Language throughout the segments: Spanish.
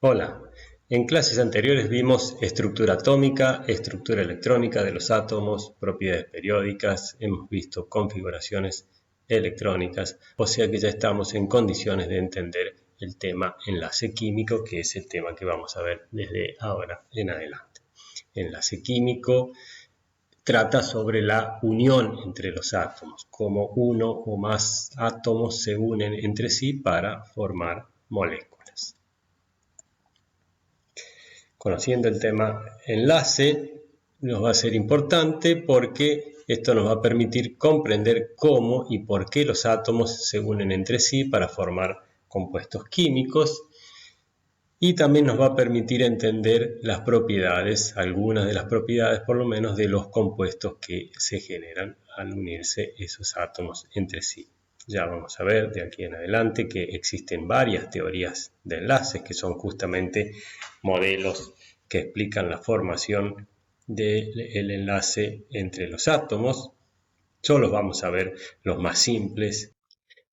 Hola, en clases anteriores vimos estructura atómica, estructura electrónica de los átomos, propiedades periódicas, hemos visto configuraciones electrónicas, o sea que ya estamos en condiciones de entender el tema enlace químico, que es el tema que vamos a ver desde ahora en adelante. Enlace químico trata sobre la unión entre los átomos, cómo uno o más átomos se unen entre sí para formar moléculas. Conociendo el tema enlace nos va a ser importante porque esto nos va a permitir comprender cómo y por qué los átomos se unen entre sí para formar compuestos químicos, y también nos va a permitir entender las propiedades, algunas de las propiedades por lo menos, de los compuestos que se generan al unirse esos átomos entre sí. Ya vamos a ver de aquí en adelante que existen varias teorías de enlaces que son justamente modelos que explican la formación del enlace entre los átomos. Solo vamos a ver los más simples.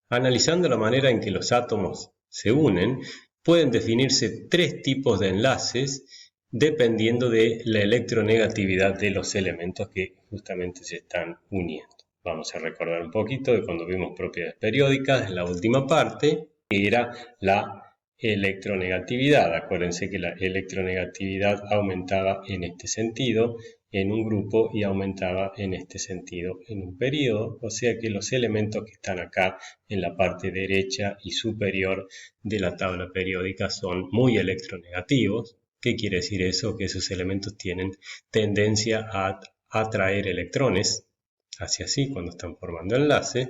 Analizando la manera en que los átomos se unen, pueden definirse tres tipos de enlaces dependiendo de la electronegatividad de los elementos que justamente se están uniendo. Vamos a recordar un poquito de cuando vimos propiedades periódicas en la última parte, que era la electronegatividad. Acuérdense que la electronegatividad aumentaba en este sentido en un grupo y aumentaba en este sentido en un periodo, o sea que los elementos que están acá en la parte derecha y superior de la tabla periódica son muy electronegativos. ¿Qué quiere decir eso? Que esos elementos tienen tendencia a atraer electrones hacia sí cuando están formando enlace,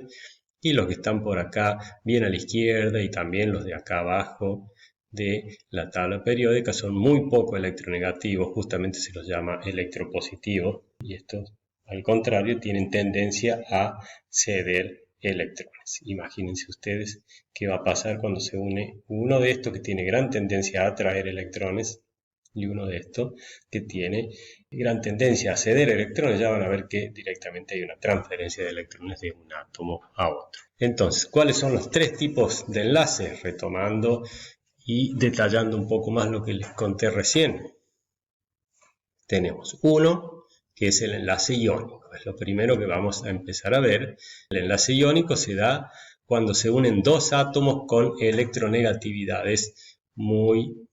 y los que están por acá bien a la izquierda y también los de acá abajo de la tabla periódica son muy poco electronegativos, justamente se los llama electropositivos, y estos al contrario tienen tendencia a ceder electrones. Imagínense ustedes qué va a pasar cuando se une uno de estos que tiene gran tendencia a atraer electrones y uno de estos que tiene gran tendencia a ceder electrones. Ya van a ver que directamente hay una transferencia de electrones de un átomo a otro. Entonces, ¿cuáles son los tres tipos de enlaces? Retomando y detallando un poco más lo que les conté recién. Tenemos uno, que es el enlace iónico. Es lo primero que vamos a empezar a ver. El enlace iónico se da cuando se unen dos átomos con electronegatividades muy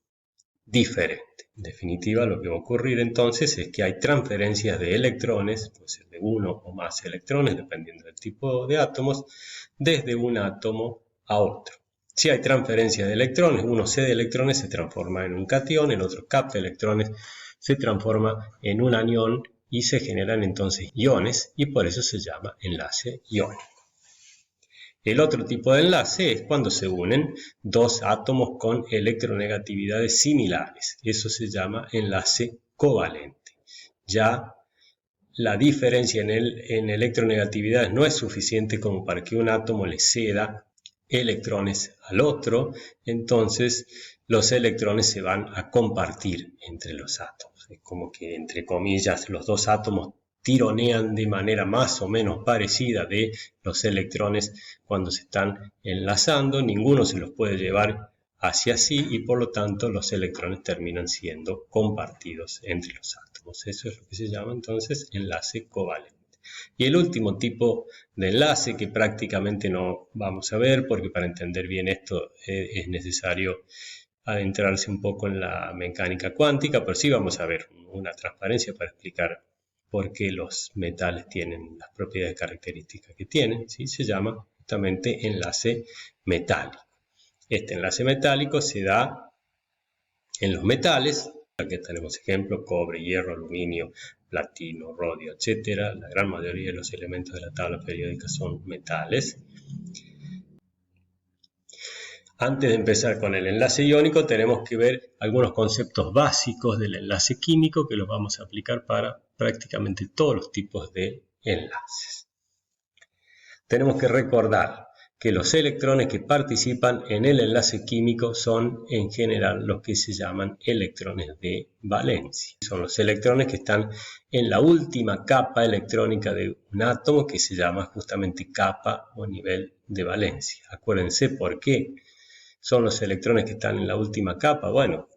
diferentes. En definitiva, lo que va a ocurrir entonces es que hay transferencias de electrones, puede ser de uno o más electrones, dependiendo del tipo de átomos, desde un átomo a otro. Si hay transferencia de electrones, uno cede electrones, se transforma en un catión, el otro capta electrones, se transforma en un anión y se generan entonces iones, y por eso se llama enlace iónico. El otro tipo de enlace es cuando se unen dos átomos con electronegatividades similares. Eso se llama enlace covalente. Ya la diferencia en electronegatividades no es suficiente como para que un átomo le ceda electrones al otro, entonces los electrones se van a compartir entre los átomos. Es como que, entre comillas, los dos átomos tironean de manera más o menos parecida de los electrones cuando se están enlazando. Ninguno se los puede llevar hacia sí y por lo tanto los electrones terminan siendo compartidos entre los átomos. Eso es lo que se llama entonces enlace covalente. Y el último tipo de enlace, que prácticamente no vamos a ver porque para entender bien esto es necesario adentrarse un poco en la mecánica cuántica, pero sí vamos a ver una transparencia para explicar por qué los metales tienen las propiedades características que tienen, ¿sí? Se llama justamente enlace metálico. Este enlace metálico se da en los metales. Aquí tenemos ejemplos: cobre, hierro, aluminio, platino, rodio, etc. La gran mayoría de los elementos de la tabla periódica son metales. Antes de empezar con el enlace iónico, tenemos que ver algunos conceptos básicos del enlace químico que los vamos a aplicar para prácticamente todos los tipos de enlaces. Tenemos que recordar que los electrones que participan en el enlace químico son en general los que se llaman electrones de valencia. Son los electrones que están en la última capa electrónica de un átomo, que se llama justamente capa o nivel de valencia. Acuérdense por qué son los electrones que están en la última capa. Bueno,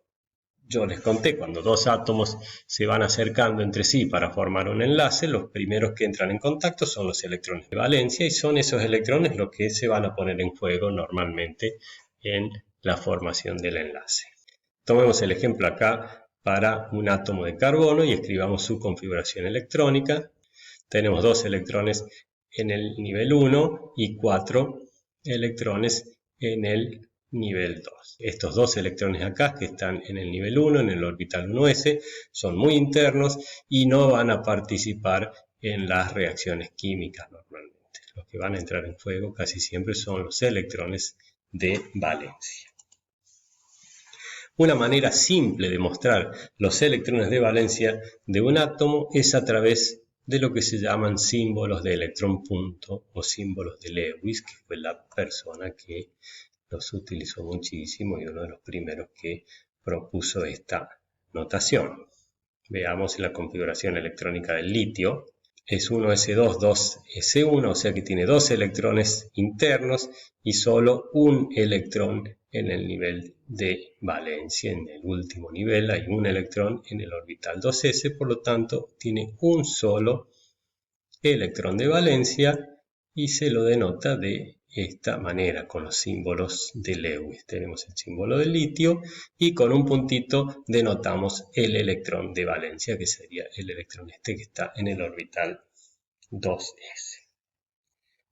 yo les conté, cuando dos átomos se van acercando entre sí para formar un enlace, los primeros que entran en contacto son los electrones de valencia y son esos electrones los que se van a poner en juego normalmente en la formación del enlace. Tomemos el ejemplo acá para un átomo de carbono y escribamos su configuración electrónica. Tenemos 2 electrones en el nivel 1 y 4 electrones en el nivel 2. Estos 2 electrones acá que están en el nivel 1, en el orbital 1s, son muy internos y no van a participar en las reacciones químicas normalmente. Los que van a entrar en fuego casi siempre son los electrones de valencia. Una manera simple de mostrar los electrones de valencia de un átomo es a través de lo que se llaman símbolos de electrón punto o símbolos de Lewis, que fue la persona que los utilizó muchísimo y uno de los primeros que propuso esta notación. Veamos la configuración electrónica del litio. Es 1s2, 2s1, o sea que tiene 2 electrones internos y solo un electrón en el nivel de valencia. En el último nivel hay un electrón en el orbital 2s, por lo tanto tiene un solo electrón de valencia y se lo denota de esta manera con los símbolos de Lewis. Tenemos el símbolo del litio y con un puntito denotamos el electrón de valencia, que sería el electrón este que está en el orbital 2s.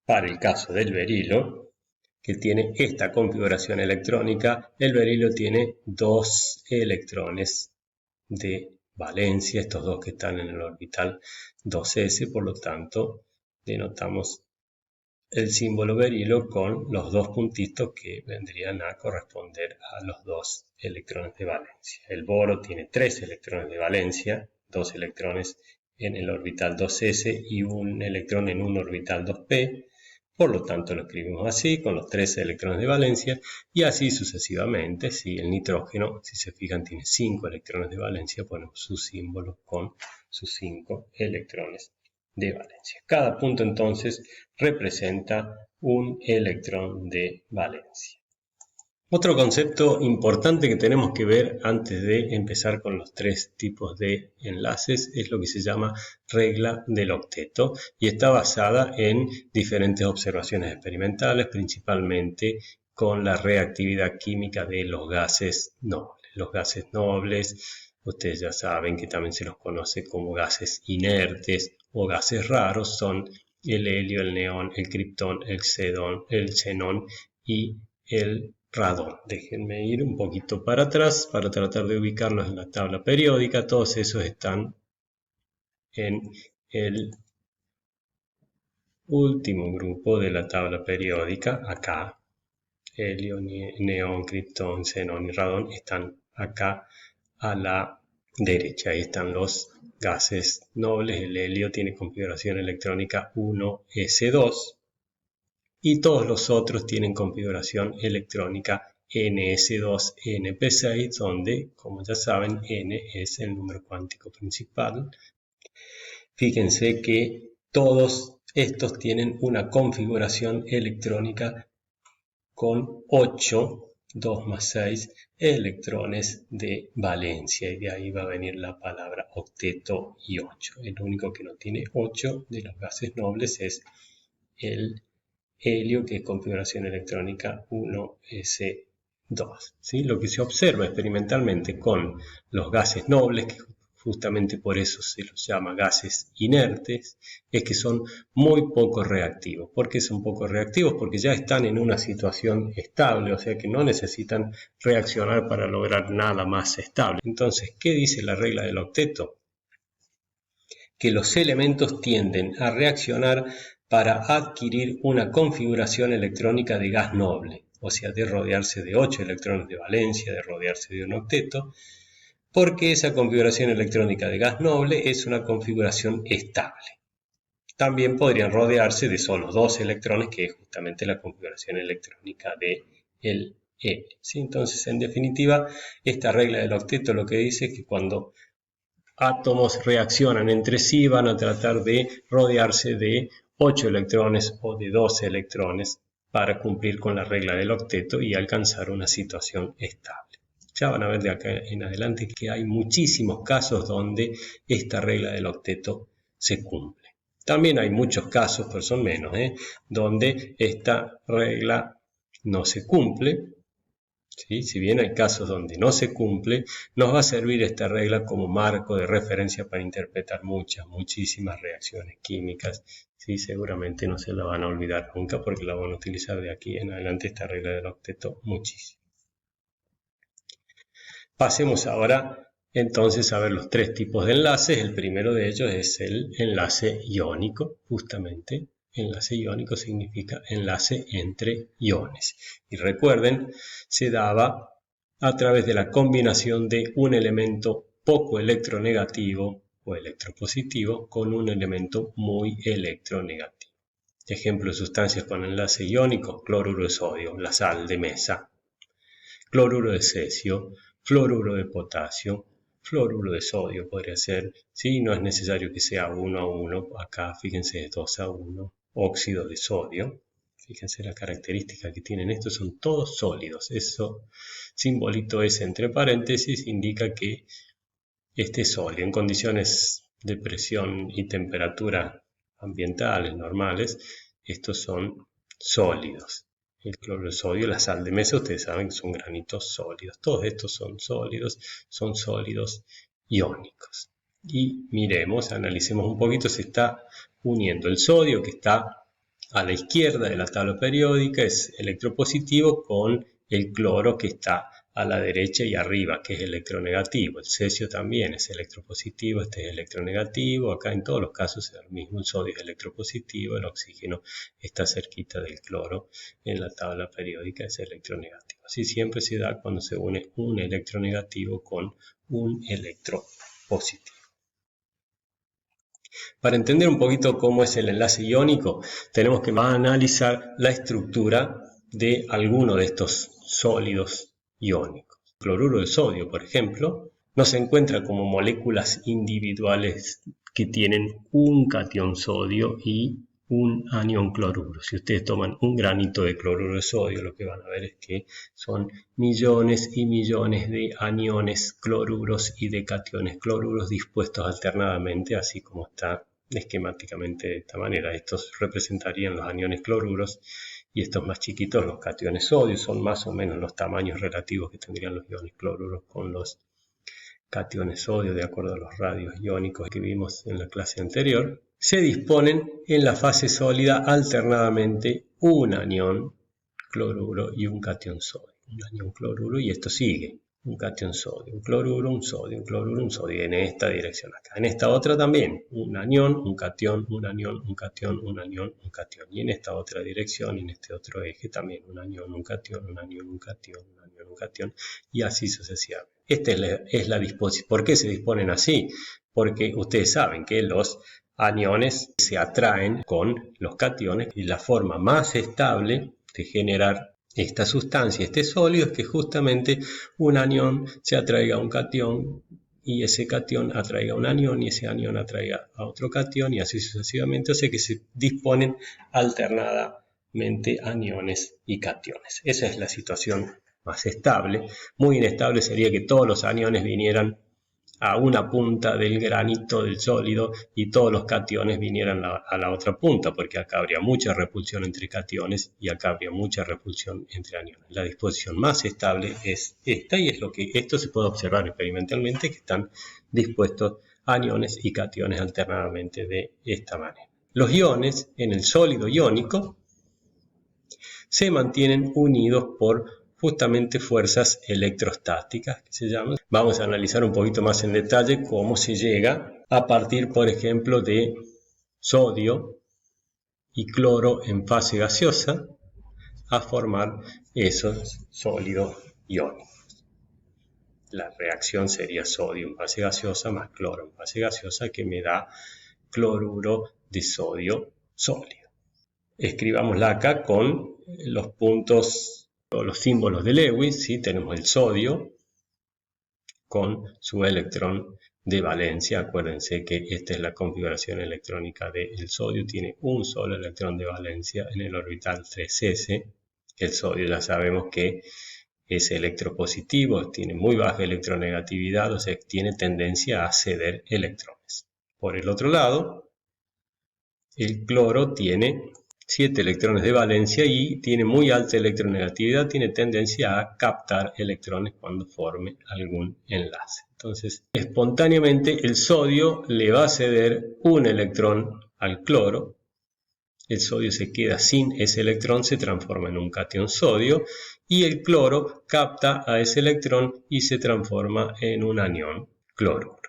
Para el caso del berilo, que tiene esta configuración electrónica, el berilo tiene 2 electrones de valencia, estos 2 que están en el orbital 2s, por lo tanto denotamos el símbolo berilo con los 2 puntitos que vendrían a corresponder a los 2 electrones de valencia. El boro tiene 3 electrones de valencia, 2 electrones en el orbital 2s y un electrón en un orbital 2p, por lo tanto lo escribimos así, con los 3 electrones de valencia, y así sucesivamente. Si el nitrógeno, si se fijan, tiene 5 electrones de valencia, ponemos su símbolo con sus 5 electrones de valencia. Cada punto entonces representa un electrón de valencia. Otro concepto importante que tenemos que ver antes de empezar con los 3 tipos de enlaces es lo que se llama regla del octeto y está basada en diferentes observaciones experimentales, principalmente con la reactividad química de los gases nobles. Los gases nobles, ustedes ya saben que también se los conoce como gases inertes o gases raros, son el helio, el neón, el criptón, el xenón y el radón. Déjenme ir un poquito para atrás para tratar de ubicarlos en la tabla periódica. Todos esos están en el último grupo de la tabla periódica, acá. Helio, neón, criptón, xenón y radón están acá a la derecha. Ahí están los gases nobles. El helio tiene configuración electrónica 1s2 y todos los otros tienen configuración electrónica ns2np6, donde, como ya saben, n es el número cuántico principal. Fíjense que todos estos tienen una configuración electrónica con 8, 2 más 6 electrones de valencia, y de ahí va a venir la palabra octeto y 8. El único que no tiene 8 de los gases nobles es el helio, que es configuración electrónica 1s2. ¿Sí? Lo que se observa experimentalmente con los gases nobles, que justamente por eso se los llama gases inertes, es que son muy poco reactivos. ¿Por qué son poco reactivos? Porque ya están en una situación estable, o sea que no necesitan reaccionar para lograr nada más estable. Entonces, ¿qué dice la regla del octeto? Que los elementos tienden a reaccionar para adquirir una configuración electrónica de gas noble, o sea, de rodearse de 8 electrones de valencia, de rodearse de un octeto, porque esa configuración electrónica de gas noble es una configuración estable. También podrían rodearse de solo 2 electrones, que es justamente la configuración electrónica del helio. ¿Sí? Entonces, en definitiva, esta regla del octeto lo que dice es que cuando átomos reaccionan entre sí van a tratar de rodearse de 8 electrones o de 12 electrones para cumplir con la regla del octeto y alcanzar una situación estable. Ya van a ver de acá en adelante que hay muchísimos casos donde esta regla del octeto se cumple. También hay muchos casos, pero son menos, donde esta regla no se cumple. ¿Sí? Si bien hay casos donde no se cumple, nos va a servir esta regla como marco de referencia para interpretar muchísimas reacciones químicas. ¿Sí? Seguramente no se la van a olvidar nunca porque la van a utilizar de aquí en adelante esta regla del octeto muchísimo. Pasemos ahora entonces a ver los tres tipos de enlaces. El primero de ellos es el enlace iónico, justamente. Enlace iónico significa enlace entre iones. Y recuerden, se daba a través de la combinación de un elemento poco electronegativo o electropositivo con un elemento muy electronegativo. Ejemplo de sustancias con enlace iónico: cloruro de sodio, la sal de mesa, cloruro de cesio, fluoruro de potasio, fluoruro de sodio podría ser, ¿sí? No es necesario que sea 1 a 1, acá fíjense es 2 a 1, óxido de sodio, fíjense la característica que tienen estos, son todos sólidos, eso simbolito es entre paréntesis, indica que este sólido en condiciones de presión y temperatura ambientales normales, estos son sólidos. El cloruro de sodio, la sal de mesa, ustedes saben que son granitos sólidos. Todos estos son sólidos iónicos. Y miremos, analicemos un poquito, se está uniendo el sodio que está a la izquierda de la tabla periódica, es electropositivo, con el cloro que está a la derecha y arriba, que es electronegativo. El cesio también es electropositivo, este es electronegativo. Acá en todos los casos es lo mismo, el sodio es electropositivo, el oxígeno está cerquita del cloro en la tabla periódica, es electronegativo. Así siempre se da cuando se une un electronegativo con un electropositivo. Para entender un poquito cómo es el enlace iónico, tenemos que analizar la estructura de alguno de estos sólidos iónicos. El cloruro de sodio, por ejemplo, no se encuentra como moléculas individuales que tienen un catión sodio y un anión cloruro. Si ustedes toman un granito de cloruro de sodio, lo que van a ver es que son millones y millones de aniones cloruros y de cationes cloruros dispuestos alternadamente, así como está esquemáticamente de esta manera. Estos representarían los aniones cloruros y estos más chiquitos los cationes sodio. Son más o menos los tamaños relativos que tendrían los iones cloruros con los cationes sodio, de acuerdo a los radios iónicos que vimos en la clase anterior. Se disponen en la fase sólida alternadamente un anión cloruro y un catión sodio. Un anión cloruro y esto sigue. Un catión sodio, un cloruro, un sodio, un cloruro, un sodio, en esta dirección acá. En esta otra también, un anión, un catión, un anión, un catión, un anión, un catión. Y en esta otra dirección, en este otro eje también, un anión, un catión, un anión, un catión, un anión, un catión, y así sucesivamente. Esta es la disposición. ¿Por qué se disponen así? Porque ustedes saben que los aniones se atraen con los cationes y la forma más estable de generar esta sustancia, este sólido, es que justamente un anión se atraiga a un catión y ese catión atraiga a un anión y ese anión atraiga a otro catión y así sucesivamente, o sea que se disponen alternadamente aniones y cationes. Esa es la situación más estable. Muy inestable sería que todos los aniones vinieran a una punta del granito del sólido y todos los cationes vinieran a la otra punta, porque acá habría mucha repulsión entre cationes y acá habría mucha repulsión entre aniones. La disposición más estable es esta y es lo que esto se puede observar experimentalmente, que están dispuestos aniones y cationes alternadamente de esta manera. Los iones en el sólido iónico se mantienen unidos por justamente fuerzas electrostáticas que se llaman. Vamos a analizar un poquito más en detalle cómo se llega a partir, por ejemplo, de sodio y cloro en fase gaseosa a formar esos sólidos iónicos. La reacción sería sodio en fase gaseosa más cloro en fase gaseosa, que me da cloruro de sodio sólido. Escribámosla acá con los puntos o los símbolos de Lewis, ¿sí? Tenemos el sodio con su electrón de valencia. Acuérdense que esta es la configuración electrónica del sodio. Tiene un solo electrón de valencia en el orbital 3s. El sodio ya sabemos que es electropositivo, tiene muy baja electronegatividad, o sea que tiene tendencia a ceder electrones. Por el otro lado, el cloro tiene 7 electrones de valencia y tiene muy alta electronegatividad, tiene tendencia a captar electrones cuando forme algún enlace. Entonces, espontáneamente el sodio le va a ceder un electrón al cloro. El sodio se queda sin ese electrón, se transforma en un catión sodio y el cloro capta a ese electrón y se transforma en un anión cloruro.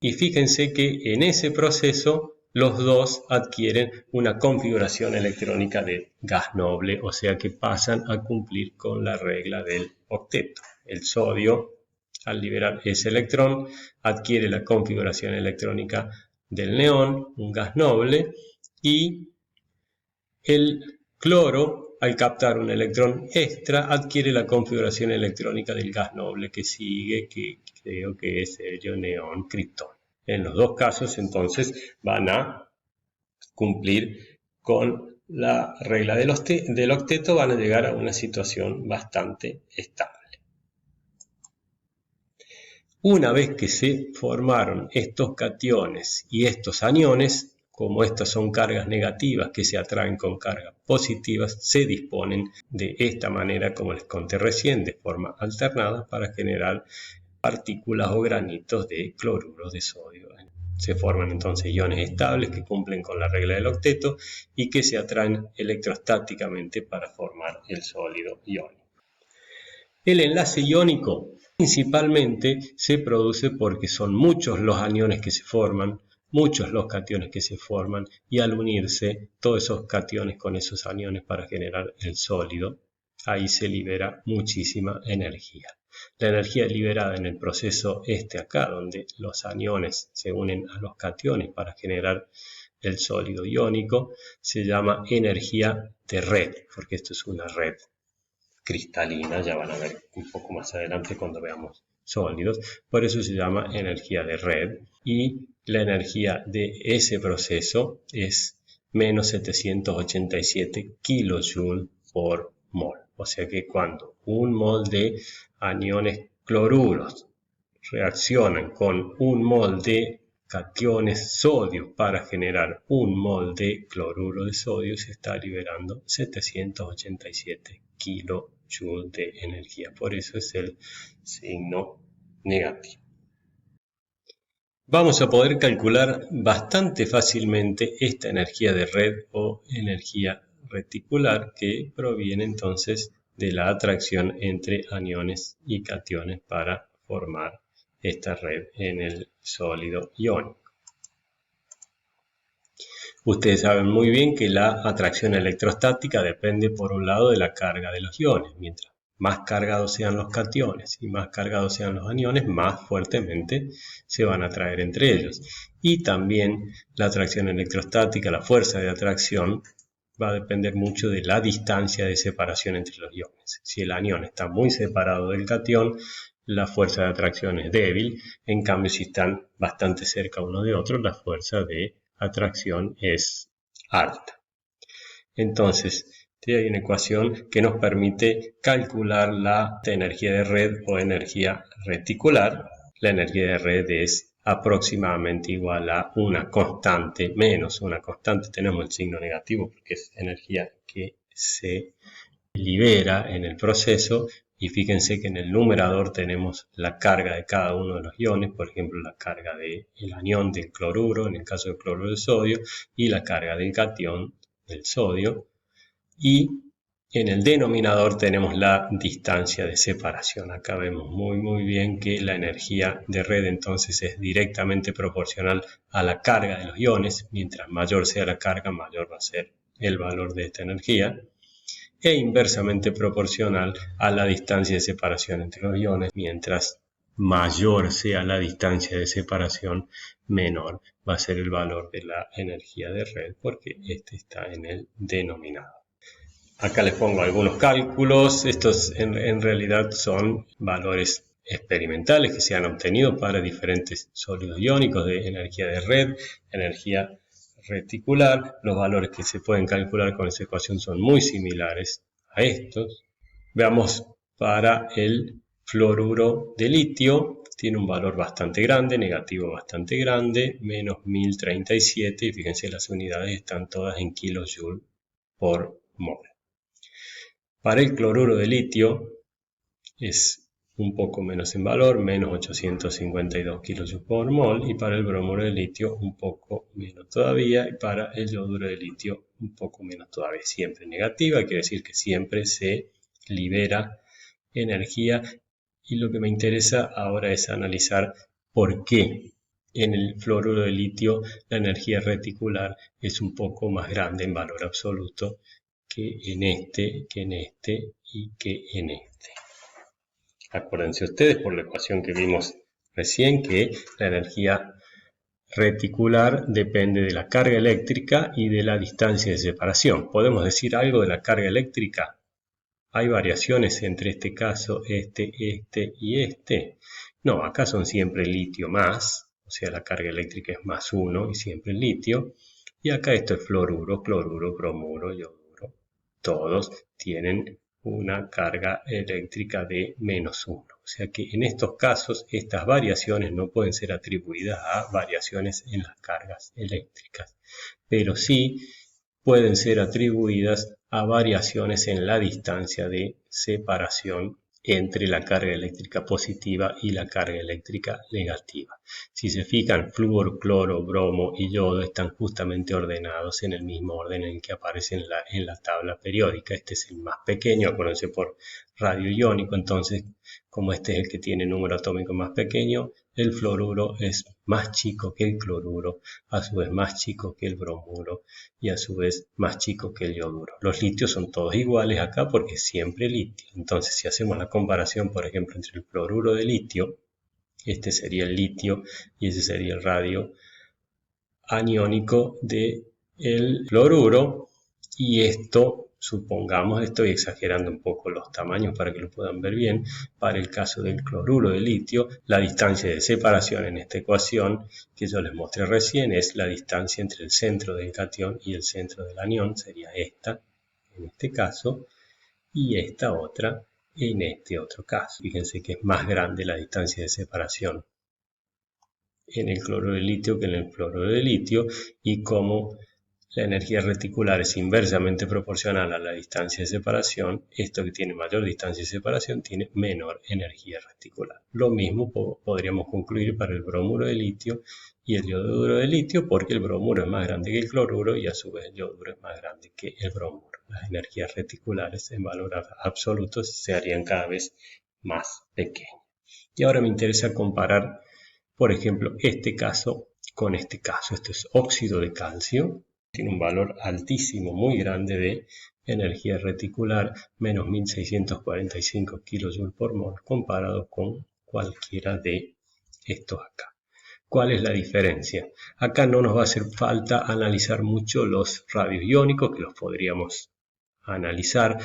Y fíjense que en ese proceso los dos adquieren una configuración electrónica de gas noble, o sea que pasan a cumplir con la regla del octeto. El sodio, al liberar ese electrón, adquiere la configuración electrónica del neón, un gas noble, y el cloro, al captar un electrón extra, adquiere la configuración electrónica del gas noble que sigue, que creo que es helio, neón, criptón. En los dos casos, entonces, van a cumplir con la regla del octeto, van a llegar a una situación bastante estable. Una vez que se formaron estos cationes y estos aniones, como estas son cargas negativas que se atraen con cargas positivas, se disponen de esta manera, como les conté recién, de forma alternada para generar partículas o granitos de cloruro de sodio. Se forman entonces iones estables que cumplen con la regla del octeto y que se atraen electrostáticamente para formar el sólido iónico. El enlace iónico principalmente se produce porque son muchos los aniones que se forman, muchos los cationes que se forman, y al unirse todos esos cationes con esos aniones para generar el sólido, ahí se libera muchísima energía. La energía liberada en el proceso acá, donde los aniones se unen a los cationes para generar el sólido iónico, se llama energía de red, porque esto es una red cristalina, ya van a ver un poco más adelante cuando veamos sólidos, por eso se llama energía de red, y la energía de ese proceso es menos 787 kJ por mol. O sea que cuando un mol de aniones cloruros reaccionan con un mol de cationes sodio para generar un mol de cloruro de sodio, se está liberando 787 kJ de energía. Por eso es el signo negativo. Vamos a poder calcular bastante fácilmente esta energía de red o energía reticular que proviene entonces de la atracción entre aniones y cationes para formar esta red en el sólido iónico. Ustedes saben muy bien que la atracción electrostática depende por un lado de la carga de los iones. Mientras más cargados sean los cationes y más cargados sean los aniones, más fuertemente se van a atraer entre ellos. Y también la atracción electrostática, la fuerza de atracción, va a depender mucho de la distancia de separación entre los iones. Si el anión está muy separado del catión, la fuerza de atracción es débil. En cambio, si están bastante cerca uno de otro, la fuerza de atracción es alta. Entonces, hay una ecuación que nos permite calcular la energía de red o energía reticular. La energía de red es aproximadamente igual a una constante menos una constante. Tenemos el signo negativo porque es energía que se libera en el proceso. Y fíjense que en el numerador tenemos la carga de cada uno de los iones, por ejemplo la carga del anión del cloruro, en el caso del cloruro de sodio, y la carga del catión del sodio. Y en el denominador tenemos la distancia de separación. Acá vemos muy bien que la energía de red entonces es directamente proporcional a la carga de los iones. Mientras mayor sea la carga, mayor va a ser el valor de esta energía. E inversamente proporcional a la distancia de separación entre los iones. Mientras mayor sea la distancia de separación, menor va a ser el valor de la energía de red, porque este está en el denominador. Acá les pongo algunos cálculos. Estos en realidad son valores experimentales que se han obtenido para diferentes sólidos iónicos de energía de red, energía reticular. Los valores que se pueden calcular con esa ecuación son muy similares a estos. Veamos para el fluoruro de litio tiene un valor bastante grande, negativo bastante grande, menos 1037, y fíjense las unidades están todas en kilojoule por mol. Para el cloruro de litio es un poco menos en valor, menos 852 kilojoules por mol, y para el bromuro de litio un poco menos todavía, y para el yoduro de litio un poco menos todavía, siempre negativa, quiere decir que siempre se libera energía, y lo que me interesa ahora es analizar por qué en el fluoruro de litio la energía reticular es un poco más grande en valor absoluto que en este y que en este. Acuérdense ustedes por la ecuación que vimos recién que la energía reticular depende de la carga eléctrica y de la distancia de separación. ¿Podemos decir algo de la carga eléctrica? ¿Hay variaciones entre este caso, este y este? No, acá son siempre litio más, o sea la carga eléctrica es más 1 y siempre litio. Y acá esto es fluoruro, cloruro, bromuro, yoduro. Todos tienen una carga eléctrica de menos 1. O sea que en estos casos estas variaciones no pueden ser atribuidas a variaciones en las cargas eléctricas, pero sí pueden ser atribuidas a variaciones en la distancia de separación entre la carga eléctrica positiva y la carga eléctrica negativa. Si se fijan, flúor, cloro, bromo y yodo están justamente ordenados en el mismo orden en que aparecen en la tabla periódica. Este es el más pequeño, acuérdense por radio iónico, entonces como este es el que tiene número atómico más pequeño, el fluoruro es más chico que el cloruro, a su vez más chico que el bromuro y a su vez más chico que el yoduro. Los litios son todos iguales acá porque es siempre litio. Entonces si hacemos la comparación, por ejemplo, entre el cloruro de litio, este sería el litio y ese sería el radio aniónico del fluoruro, y esto, supongamos, estoy exagerando un poco los tamaños para que lo puedan ver bien, para el caso del cloruro de litio, la distancia de separación en esta ecuación que yo les mostré recién es la distancia entre el centro del catión y el centro del anión, sería esta en este caso, y esta otra en este otro caso. Fíjense que es más grande la distancia de separación en el cloruro de litio que en el fluoruro de litio, y como la energía reticular es inversamente proporcional a la distancia de separación, esto que tiene mayor distancia de separación tiene menor energía reticular. Lo mismo podríamos concluir para el bromuro de litio y el yoduro de litio, porque el bromuro es más grande que el cloruro y a su vez el yoduro es más grande que el bromuro. Las energías reticulares en valor absoluto se harían cada vez más pequeñas. Y ahora me interesa comparar, por ejemplo, este caso con este caso. Esto es óxido de calcio. Tiene un valor altísimo, muy grande de energía reticular, menos 1645 kilojoules por mol, comparado con cualquiera de estos acá. ¿Cuál es la diferencia? Acá no nos va a hacer falta analizar mucho los radios iónicos, que los podríamos analizar,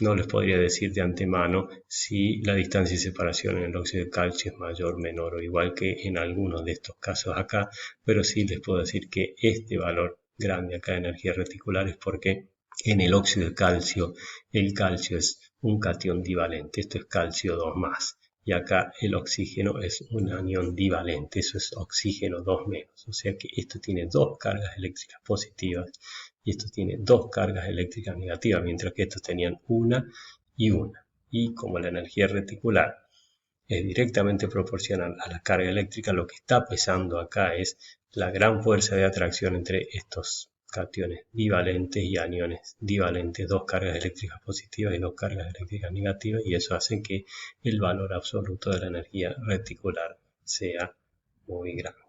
no les podría decir de antemano si la distancia de separación en el óxido de calcio es mayor, menor o igual que en algunos de estos casos acá, pero sí les puedo decir que este valor grande acá de energía reticular es porque en el óxido de calcio el calcio es un catión divalente, esto es calcio 2+, y acá el oxígeno es un anión divalente, eso es oxígeno 2-, o sea que esto tiene dos cargas eléctricas positivas y esto tiene dos cargas eléctricas negativas, mientras que estos tenían una y una. Y como la energía reticular es directamente proporcional a la carga eléctrica, lo que está pesando acá es la gran fuerza de atracción entre estos cationes bivalentes y aniones divalentes, dos cargas eléctricas positivas y dos cargas eléctricas negativas, y eso hace que el valor absoluto de la energía reticular sea muy grande.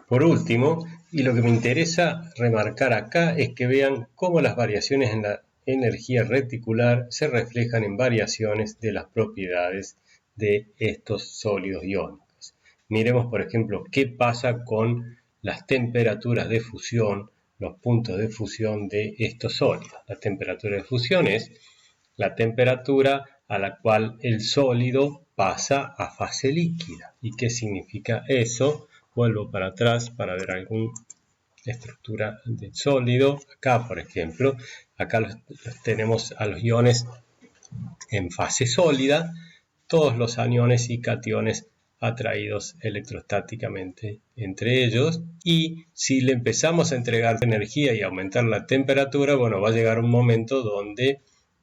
Por último, y lo que me interesa remarcar acá es que vean cómo las variaciones en la energía reticular se reflejan en variaciones de las propiedades de estos sólidos iónicos. Miremos, por ejemplo, qué pasa con las temperaturas de fusión, los puntos de fusión de estos sólidos. La temperatura de fusión es la temperatura a la cual el sólido pasa a fase líquida. ¿Y qué significa eso? Vuelvo para atrás para ver alguna estructura del sólido. Acá, por ejemplo, Acá tenemos a los iones en fase sólida, todos los aniones y cationes atraídos electrostáticamente entre ellos, y si le empezamos a entregar energía y aumentar la temperatura, bueno, va a llegar un momento donde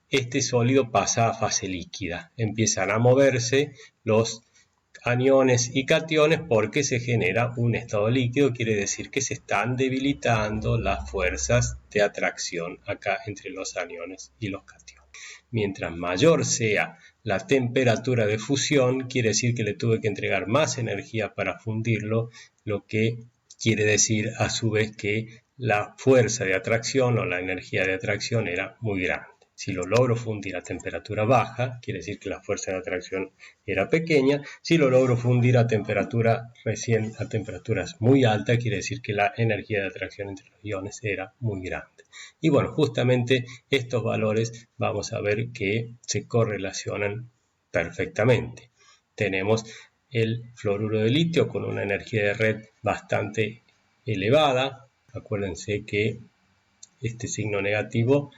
este sólido pasa a fase líquida, empiezan a moverse los aniones y cationes porque se genera un estado líquido, quiere decir que se están debilitando las fuerzas de atracción acá entre los aniones y los cationes. Mientras mayor sea la temperatura de fusión, quiere decir que le tuve que entregar más energía para fundirlo, lo que quiere decir a su vez que la fuerza de atracción o la energía de atracción era muy grande. Si lo logro fundir a temperatura baja, quiere decir que la fuerza de atracción era pequeña. Si lo logro fundir a temperaturas muy altas, quiere decir que la energía de atracción entre los iones era muy grande. Y bueno, justamente estos valores vamos a ver que se correlacionan perfectamente. Tenemos el fluoruro de litio con una energía de red bastante elevada. Acuérdense que este signo negativo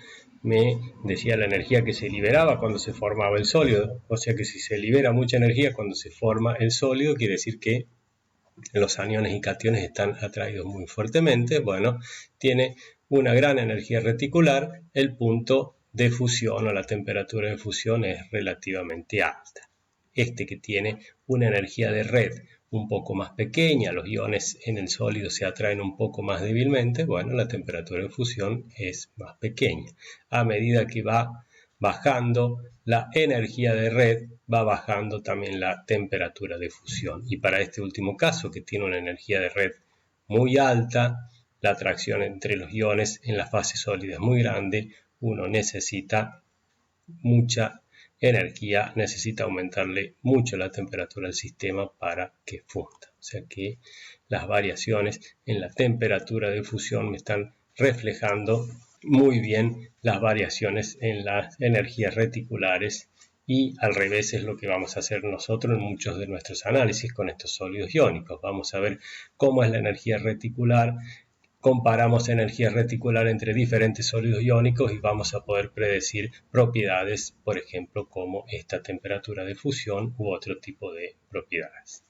me decía la energía que se liberaba cuando se formaba el sólido, o sea que si se libera mucha energía cuando se forma el sólido, quiere decir que los aniones y cationes están atraídos muy fuertemente. Bueno, tiene una gran energía reticular, el punto de fusión o la temperatura de fusión es relativamente alta. Este que tiene una energía de red un poco más pequeña, los iones en el sólido se atraen un poco más débilmente, bueno, la temperatura de fusión es más pequeña. A medida que va bajando la energía de red, va bajando también la temperatura de fusión. Y para este último caso, que tiene una energía de red muy alta, la atracción entre los iones en la fase sólida es muy grande, uno necesita mucha energía, necesita aumentarle mucho la temperatura al sistema para que funda. O sea que las variaciones en la temperatura de fusión me están reflejando muy bien las variaciones en las energías reticulares, y al revés es lo que vamos a hacer nosotros en muchos de nuestros análisis con estos sólidos iónicos. Vamos a ver cómo es la energía reticular, comparamos energía reticular entre diferentes sólidos iónicos y vamos a poder predecir propiedades, por ejemplo, como esta temperatura de fusión u otro tipo de propiedades.